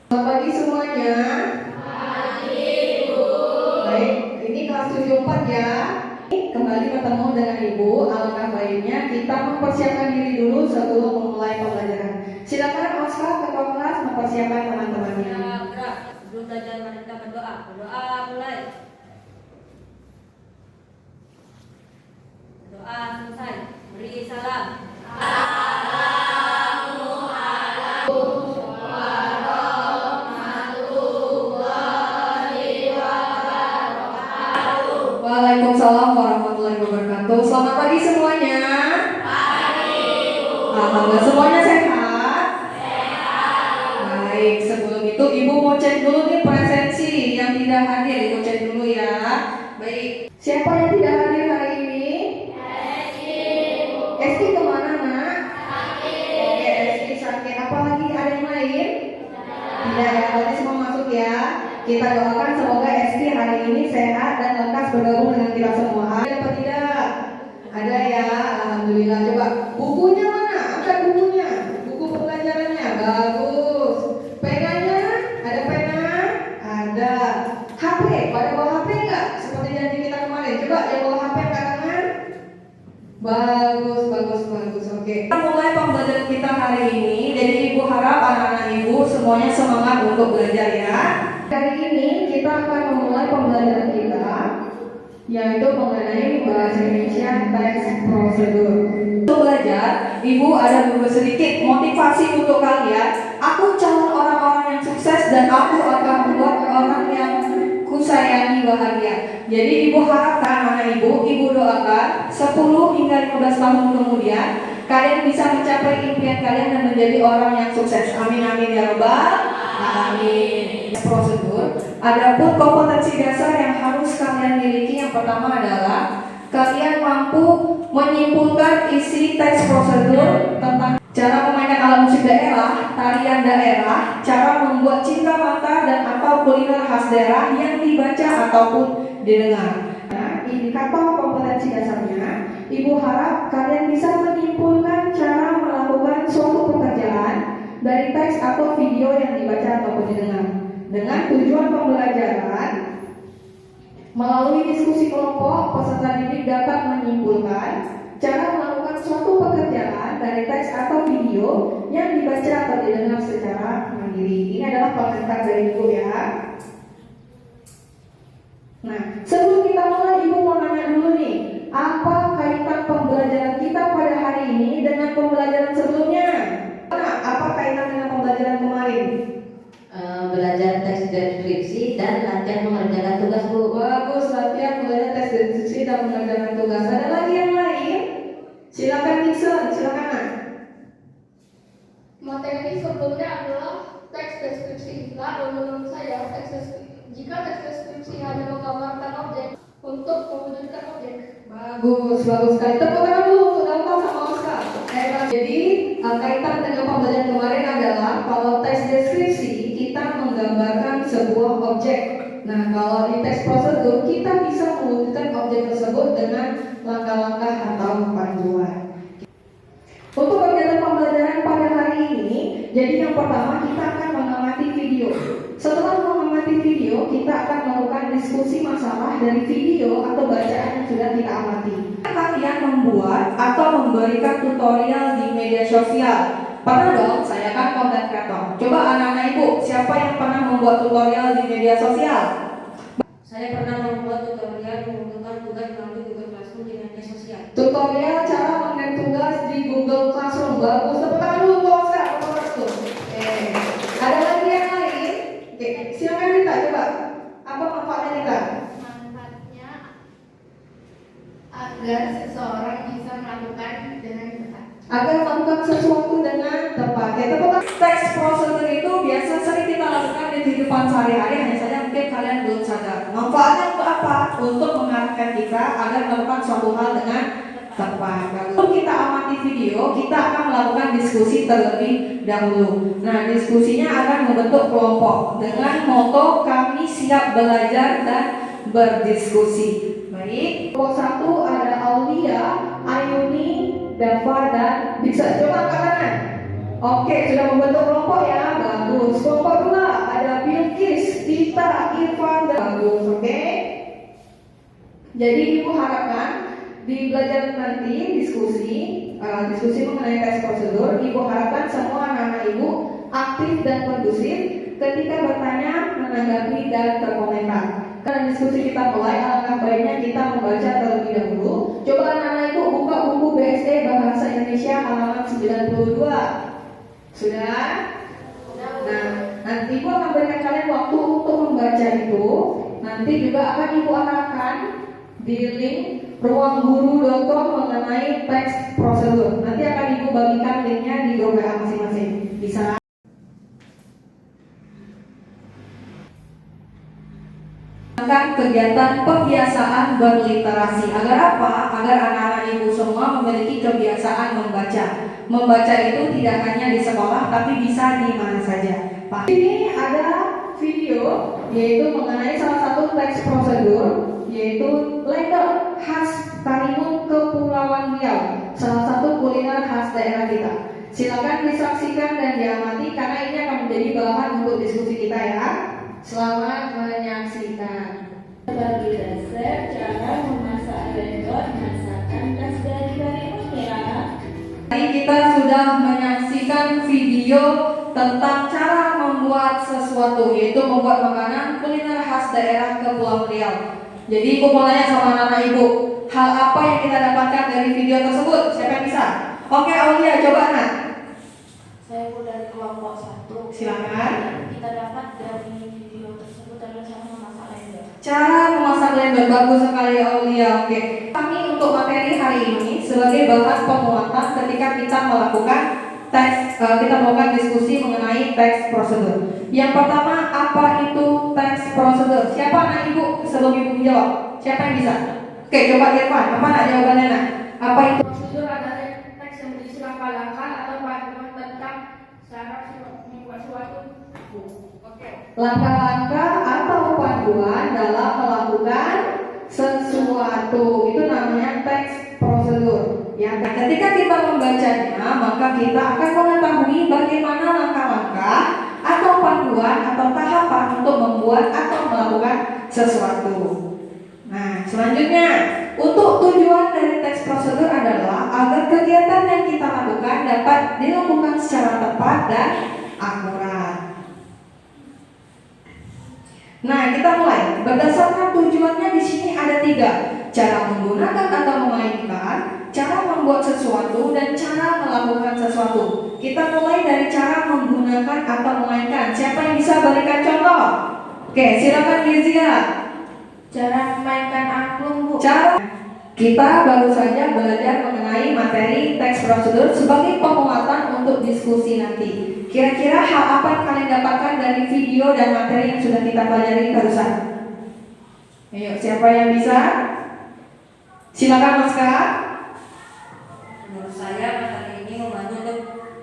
Selamat pagi semuanya. Pagi, Ibu. Baik, ini kelas 74 ya. Kembali bertemu dengan Ibu. Alangkah baiknya kita mempersiapkan diri dulu sebelum memulai pembelajaran. Silakan Oscar ketua kelas mempersiapkan teman-temannya. Ya, gerak. Sebelum belajar mari kita berdoa. Berdoa mulai. Doa selesai. Beri salam. Waalaikumsalam warahmatullahi wabarakatuh. Selamat pagi semuanya. Pagi, Ibu. Alhamdulillah semuanya sehat? Sehat. Baik, sebelum itu Ibu mau cek dulu nih presensi yang tidak hadir. Ibu cek dulu ya. Baik. Siapa yang tidak hadir hari ini? Esti, Ibu. Esti kemana, Nak? Sakit. Oke, Esti sakit. Apalagi ada yang lain? Tidak ya, berarti semua masuk ya. Kita doakan semoga Esti hari ini sehat dan lekas bergabung dengan kita semua. Ada apa tidak? Ada ya, alhamdulillah. Coba bukunya mana? Angkat bukunya. Buku pembelajarannya bagus. Penanya? Ada pena? Ada. HP? Pada bawa HP nggak? Seperti janji kita kemarin. Coba yang bawa HP angkat tangan. Bagus, bagus, bagus. Oke. Kita mulai pembelajaran kita hari ini. Jadi Ibu harap anak-anak Ibu semuanya semangat untuk belajar ya. Hari ini kita akan memulai pembelajaran kita, yaitu mengenai bahasa Indonesia teks prosedur. Untuk belajar, Ibu ada sedikit motivasi untuk kalian. Aku calon orang-orang yang sukses dan aku akan membuat orang yang kusayangi bahagia. Jadi Ibu harap anak-anak Ibu doakan 10 hingga 15 tahun kemudian kalian bisa mencapai impian kalian dan menjadi orang yang sukses. Amin amin ya robbal alamin. Prosedur. Adapun kompetensi dasar yang harus kalian miliki yang pertama adalah kalian mampu menyimpulkan isi teks prosedur tentang cara memainkan alat musik daerah, tarian daerah, cara membuat cinta mata dan atau kuliner khas daerah yang dibaca ataupun didengar. Nah, indikator kompetensi dasarnya, Ibu harap kalian bisa menyimpulkan cara melakukan suatu pekerjaan dari teks atau video yang dibaca ataupun didengar. Dengan tujuan pembelajaran, melalui diskusi kelompok, peserta didik dapat menyimpulkan cara melakukan suatu pekerjaan dari teks atau video yang dibaca atau didengar secara mandiri. Ini adalah pengantar dari Ibu ya. Nah, sebelum kita mulai, Ibu mau nanya dulu nih, apa kaitan pembelajaran kita pada hari ini dengan pembelajaran sebelumnya? Nah, apa kaitan dengan pembelajaran kemarin? Belajar teks deskripsi dan latihan mengerjakan tugas, Bu. Bagus, latihan belajar teks deskripsi dan mengerjakan tugas. Ada lagi yang lain? Silakan Nixon, silakan Nak. Materi sebelumnya adalah teks deskripsi. Lalu menurut saya jika teks deskripsi hanya menggambarkan objek untuk mewujudkan objek. Bagus, bagus sekali. Tepuk tangan dulu untuk Dalton sama Oscar. Jadi kaitan dengan pembelajaran kemarin adalah kalau teks deskripsi kita menggambarkan sebuah objek. Nah, kalau di teks prosedur kita bisa mewujudkan objek tersebut dengan langkah-langkah atau panduan. Untuk kegiatan pembelajaran pada hari ini, jadi yang pertama kita akan mengamati video. Setelah mengamati video, kita akan melakukan diskusi masalah dari video atau bacaan yang sudah kita amati. Kalian membuat atau memberikan tutorial di media sosial. Pernah dong, saya kan content creator. Coba anak-anak Ibu, siapa yang pernah membuat tutorial di media sosial? Saya pernah membuat tutorial mengumpulkan tugas melalui Google Classroom di media sosial. Tutorial cara mengerjakan tugas di Google Classroom. Bagus, tepuk tangan dulu untuk Oscar. Ada lagi yang lain? Silakan Rita, coba. Apa manfaatnya Rita? Manfaatnya agar seseorang bisa melakukan dengan cepat. Agar melakukan sesuatu dengan tepat. Ya, tepat. Teks prosedur itu biasa sering kita lakukan di kehidupan sehari-hari, hanya saja mungkin kalian belum sadar. Manfaatnya untuk apa? Untuk mengarahkan kita agar melakukan suatu hal dengan tepat. Kalau kita amati video, kita akan melakukan diskusi terlebih dahulu. Nah, diskusinya akan membentuk kelompok dengan moto kami siap belajar dan berdiskusi. Baik. Kelompok 1 ada Aulia, Ayuni, Dava dan bisa coba angkat tangan. Oke, sudah membentuk kelompok ya, bagus. Kelompok 2 Citra, Irfan, dan Bagus, oke? Jadi ibu harapkan di belajar nanti diskusi mengenai tes prosedur, ibu harapkan semua anak-anak ibu aktif dan kondusif ketika bertanya, menanggapi, dan berkomentar. Karena diskusi kita mulai, alangkah baiknya kita membaca terlebih dahulu. Coba anak-anak ibu buka buku BSD Bahasa Indonesia halaman 92. Sudah? Nah, nanti ibu akan berikan kalian waktu untuk membaca itu. Nanti juga akan ibu arahkan di link ruangguru.com mengenai teks prosedur. Nanti akan ibu bagikan linknya di grup WA masing-masing. Bisa? Kegiatan pembiasaan berliterasi. Agar apa? Agar anak-anak ibu semua memiliki kebiasaan membaca. Membaca itu tidak hanya di sekolah, tapi bisa di mana saja. Pak, ini ada video yaitu mengenai salah satu teks prosedur, yaitu lender khas Karimun Kepulauan Riau, salah satu kuliner khas daerah kita. Silakan disaksikan dan diamati karena ini akan menjadi bahan untuk diskusi kita ya. Selamat menyaksikan. Bagi resep cara memasak lendor masakan khas dari Karimun ya. Tadi kita sudah menyaksikan video tentang cara membuat sesuatu, yaitu membuat makanan kuliner khas daerah Kepulauan Riau. Jadi ibu mau nanya sama anak-anak ibu, hal apa yang kita dapatkan dari video tersebut? Siapa yang bisa? Oke, Aulia, coba Nak. Saya dari kelompok 1. Silakan. Kita dapat dari video tersebut adalah cara memasak lendor. Cara memasak lendor, bagus sekali Aulia. Oke. Kami untuk materi hari ini sebagai bahan penguatan ketika kita melakukan kita melakukan diskusi mengenai teks prosedur. Yang pertama, apa itu teks prosedur? Siapa anak ibu sebelum ibu menjawab? Siapa yang bisa? Oke, coba Irfan. Apa nak jawabannya nak? Apa itu? Prosedur adalah teks yang berisi langkah-langkah atau panduan tentang cara membuat suatu. Oke. Langkah-langkah atau panduan dalam melakukan sesuatu. Itu namanya teks prosedur. Ya, ketika kita membacanya, maka kita akan mengetahui bagaimana langkah-langkah atau panduan atau tahapan untuk membuat atau melakukan sesuatu. Nah, selanjutnya, untuk tujuan dari teks prosedur adalah agar kegiatan yang kita lakukan dapat dilakukan secara tepat dan akurat. Nah, kita mulai. Berdasarkan tujuannya di sini ada 3. Cara menggunakan atau memainkan, cara membuat sesuatu, dan cara melakukan sesuatu. Kita mulai dari cara menggunakan atau memainkan. Siapa yang bisa berikan contoh? Oke, silakan Gizia. Cara memainkan angklung, Bu. Kita baru saja belajar mengenai materi teks prosedur sebagai penguatan untuk diskusi nanti. Kira-kira hal apa yang kalian dapatkan dari video dan materi yang sudah kita pelajari barusan? Ayo, siapa yang bisa? Silakan Mas Kak. Menurut saya materi ini membantu untuk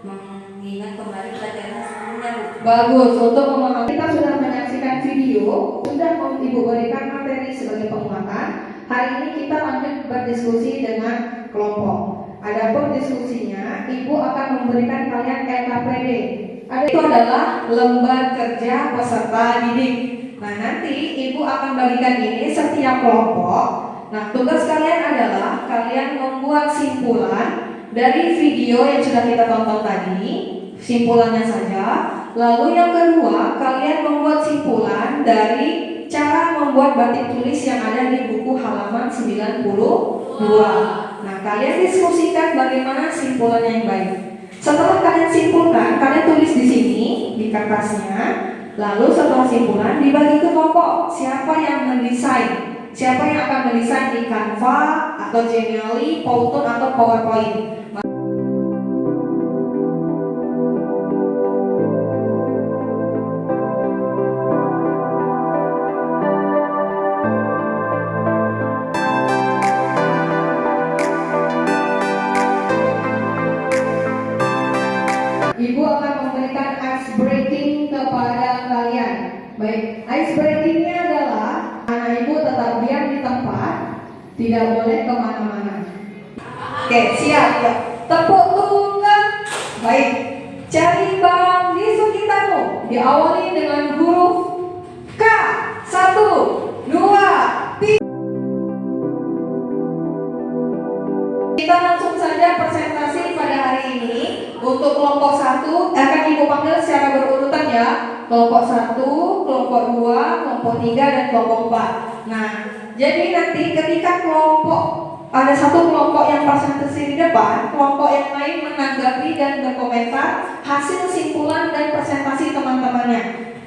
mengingat kembali pelajaran sebelumnya, Bu. Bagus, untuk memahami kita sudah menyaksikan video, sudah Ibu berikan materi sebagai penguatan. Hari ini kita lanjut berdiskusi dengan kelompok. Adapun diskusinya, Ibu akan memberikan kalian LKPD. Itu adalah lembar kerja peserta didik. Nah, nanti Ibu akan bagikan ini setiap kelompok. Nah, tugas kalian adalah kalian membuat simpulan dari video yang sudah kita tonton tadi, simpulannya saja. Lalu yang kedua, kalian membuat simpulan dari cara membuat batik tulis yang ada di buku halaman 92. Nah, kalian diskusikan bagaimana simpulannya yang baik. Setelah kalian simpulkan, kalian tulis di sini di kertasnya. Lalu setelah simpulan dibagi ke kelompok. Siapa yang mendesain? Siapa yang akan mendesain di Canva atau Genially, Powtoon atau PowerPoint? Ibu akan memberikan ice breaking kepada kalian. Baik, ice breakingnya adalah anak ibu tetap diam di tempat, tidak boleh kemana-mana. Oke, siap ya. Tepuk tangan. Baik, cari barang di sekitarmu. Diawali dengan huruf K. Untuk kelompok 1 akan Ibu panggil secara berurutan ya. Kelompok 1, kelompok 2, kelompok 3, dan kelompok 4. Nah, jadi nanti ketika ada satu kelompok yang presentasi di depan, kelompok yang lain menanggapi dan berkomentar hasil simpulan dan presentasi teman-temannya.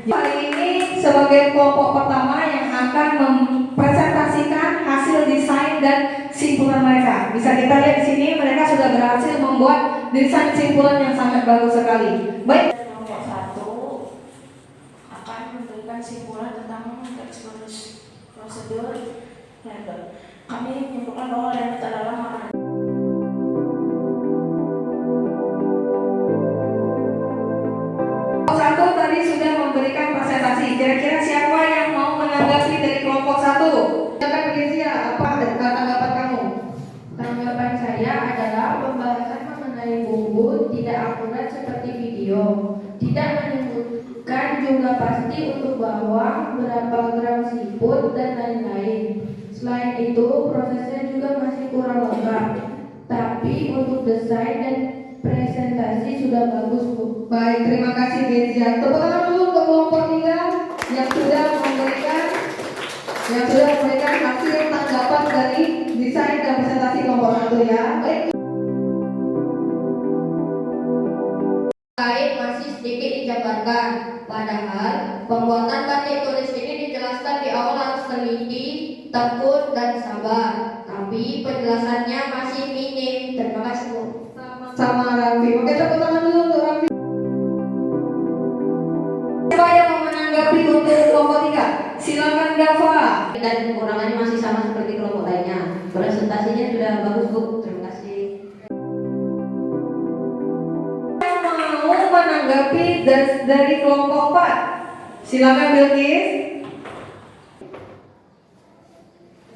Hari ini sebagai kelompok pertama yang akan mempresentasikan hasil desain dan simpulan mereka. Bisa kita lihat di sini mereka sudah berhasil membuat desain simpulan yang sangat bagus sekali. Baik. Kelompok 1 akan memberikan simpulan tentang teks prosedur Random. Kami menyimpulkan bahwa Random adalah makanan. Kelompok 1 tadi sudah memberikan presentasi. Kira-kira siapa yang mau menanggapi dari kelompok 1? Silakan Kezia, apa tanggapan kamu? Tanggapan saya adalah pembahasan mengenai buku tidak akurat seperti video, tidak menyebutkan jumlah pasti untuk bawang, berapa gram siput, dan lain-lain. Selain itu, prosesnya juga masih kurang lengkap. Tapi untuk desain dan presentasi sudah bagus, Bu. Baik, terima kasih Kezia. Tepuk tangan dulu untuk kelompok 3 yang sudah memberikan hasil tanggapan dari desain dan presentasi kelompok 1 ya. Baik. Lain masih sedikit dijabarkan, padahal pembuatan batik tulis ini dijelaskan di awal harus teliti, tekun, dan sabar. Tapi penjelasannya masih minim. Terima kasih, Bu. Sama Raffi. Oke, tepuk tangan dulu untuk Raffi. Siapa yang mau menanggapi untuk kelompok 3? Silakan Dava. Dan kekurangannya masih sama seperti kelompok lainnya. Presentasinya sudah bagus, Bu. Terima kasih. Yang mau menanggapi dari kelompok 4? Silakan Bilkis.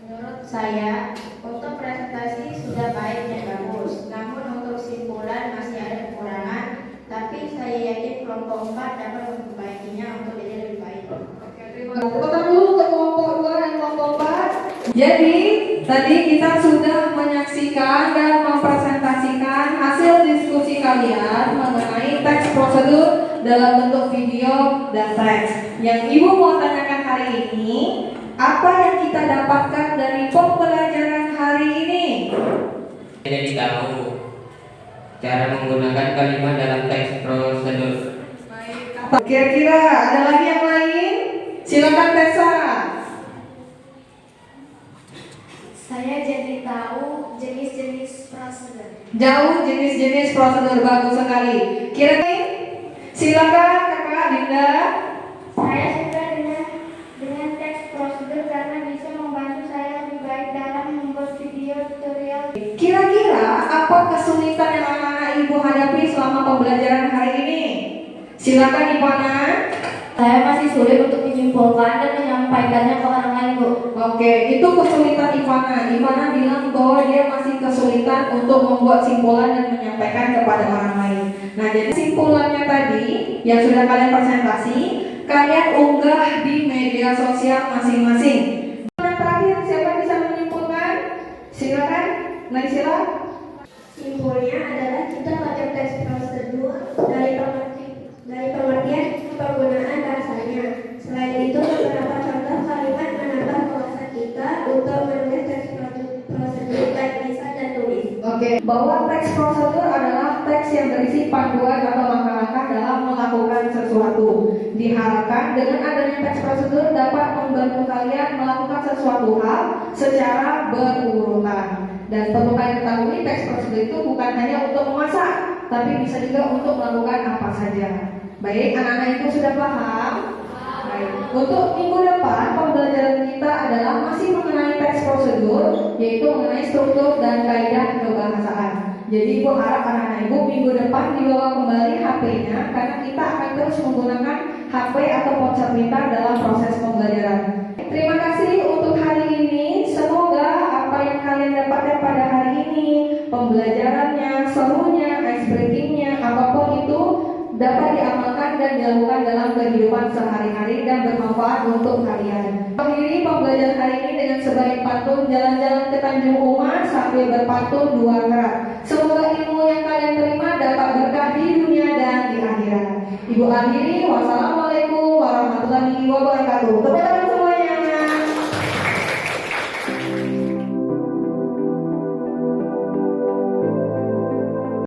Menurut saya, untuk presentasi sudah baik dan bagus. Namun untuk simpulan masih ada kekurangan. Tapi saya yakin kelompok 4 dapat memperbaikinya untuk jadi lebih baik. Tepuk tangan dulu untuk kelompok 2 dan kelompok 4. Jadi, tadi kita sudah menyaksikan dan mempresentasikan hasil diskusi kalian mengenai teks prosedur dalam bentuk video dan teks. Yang Ibu mau tanyakan hari ini, apa yang kita dapatkan dari pembelajaran hari ini? Jadi tahu cara menggunakan kalimat dalam teks prosedur. Kira-kira ada lagi yang lain? Silakan Tessa. Saya jadi tahu jenis-jenis prosedur. Jauh jenis-jenis prosedur, bagus sekali. Kira-kira silakan Kakak Dinda. Saya suka dengan teks prosedur karena bisa membantu saya lebih baik dalam membuat video tutorial. Kira-kira apa kesulitan yang anak-anak Ibu hadapi selama pembelajaran hari ini? Silakan Ivana. Saya masih sulit untuk menyimpulkan dan menyampaikannya ke orang lain, Bu. Oke, itu kesulitan Ivana. Ivana bilang bahwa dia masih kesulitan untuk membuat simpulan dan menyampaikan kepada orang lain. Nah, jadi simpulannya tadi yang sudah kalian presentasi, kalian unggah di media sosial masing-masing. Yang terakhir, siapa yang bisa menyimpulkan? Silakan, Naisila. Simpulnya adalah kita baca teks prosedur dari pengertian penggunaan bahasanya. Selain itu, beberapa contoh kalimat menambah wawasan kita untuk menulis teks prosedur baik lisan dan tulis. Oke, bahwa teks prosedur adalah teks yang berisi panduan atau langkah-langkah dalam melakukan sesuatu. Diharapkan dengan adanya teks prosedur dapat membantu kalian melakukan sesuatu hal secara berurutan. Dan perlu kalian ketahui, teks prosedur itu bukan hanya untuk memasak, tapi bisa juga untuk melakukan apa saja. Baik, anak-anak itu sudah paham? Baik. Untuk minggu depan pembelajaran kita adalah masih mengenai teks prosedur, yaitu mengenai struktur dan kaidah kebahasaan. Jadi Ibu harap anak-anak Ibu minggu depan dibawa kembali HP-nya, karena kita akan terus menggunakan HP atau ponsel pintar dalam proses pembelajaran. Terima kasih untuk hari ini. Semoga apa yang kalian dapatkan pada hari ini, pembelajarannya, serunya, ice breakingnya, apapun itu dapat diamalkan dan dilakukan dalam kehidupan sehari-hari dan bermanfaat untuk kalian. Akhiri pembelajaran hari ini dengan sebaik pantun jalan-jalan ke Tanjung Uma sambil berpantun 2 kerat. Semoga ilmu yang kalian terima dapat berkah di Ibu akhiri. Wassalamualaikum warahmatullahi wabarakatuh. Tepuk tangan semua.